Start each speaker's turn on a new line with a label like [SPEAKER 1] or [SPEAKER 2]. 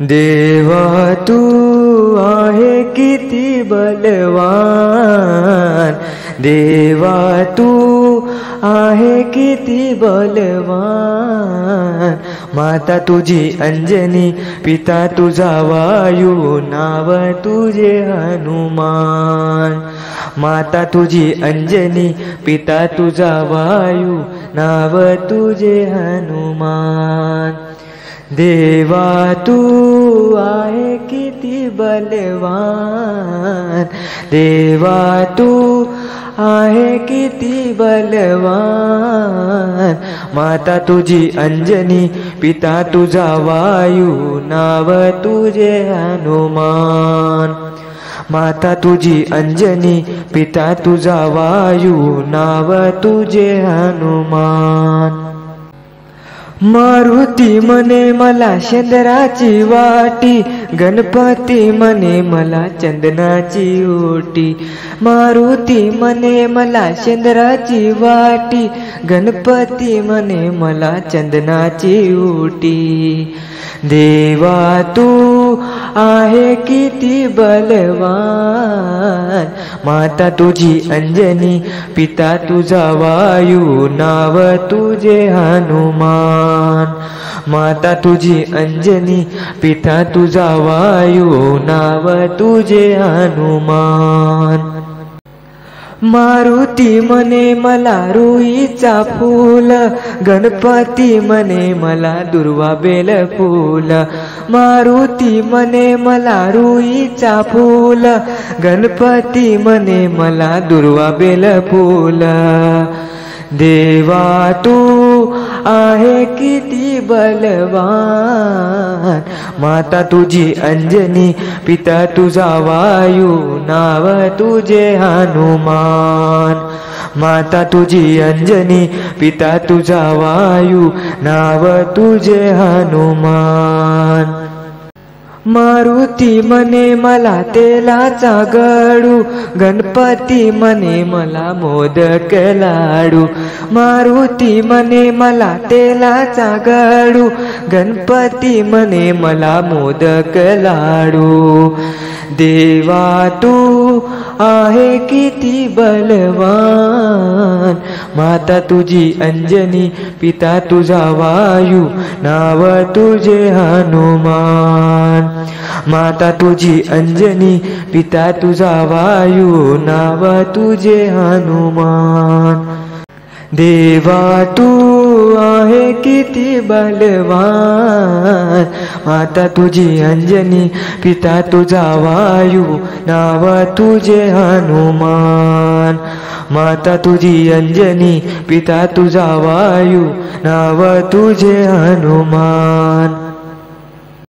[SPEAKER 1] देवा तू आहे किती बलवान, देवा तू आहे किती बलवान। माता तुझी अंजनी, पिता तुझा वायू, नाव तुझे हनुमान। माता तुझी अंजनी, पिता तुझा वायू, नाव तुझे हनुमान। देवा तू आहे किती बलवान, देवा तू आहे किती बलवान। माता तुझी अंजनी, पिता तुझा वायू, नाव तुझे हनुमान। माता तुझी अंजनी, पिता तुझा वायू, नाव तुझे हनुमान। मारुती म्हणे मला शेंदराची वाटी, गणपती म्हणे मला चंदनाची ओटी। मारुती म्हणे मला शेंदराची वाटी, गणपती म्हणे मला चंदनाची ओटी। देवा तू आहे किती बलवान, माता तुझी अंजनी, पिता तुझा वायू, नाव तुझे हनुमान। माता तुझी अंजनी, पिता तुझा वायू, नाव तुझे हनुमान। मारुती म्हणे मला रुईचा फूल, गणपती म्हणे मला दुर्वा बेल फूल। मारुती म्हणे मला रुईचा फूल, गणपती म्हणे मला दुर्वा बेल फूल। देवा तू आहे किती बलवान, माता तुझी अंजनी, पिता तुझा वायू, नाव तुझे हनुमान। माता तुझी अंजनी, पिता तुझा वायू, नाव तुझे हनुमान। मारुती म्हणे मला तेलाचा गडू, गणपती म्हणे मला मोदक लाडू। मारुती म्हणे मला तेलाचा गडू, गणपती म्हणे मला मोदक लाडू। देवा तू आहे किती बलवान, माता तुझी अंजनी, पिता तुझा वायू, नाव तुझे हनुमान। माता तुझी अंजनी, पिता तुझा वायू, नाव तुझे हनुमान। देवा तू आहे किती बलवान, माता तुझी अंजनी, पिता तुझा वायू, नाव तुझे हनुमान। माता तुझी अंजनी, पिता तुझा वायू, नाव तुझे हनुमान।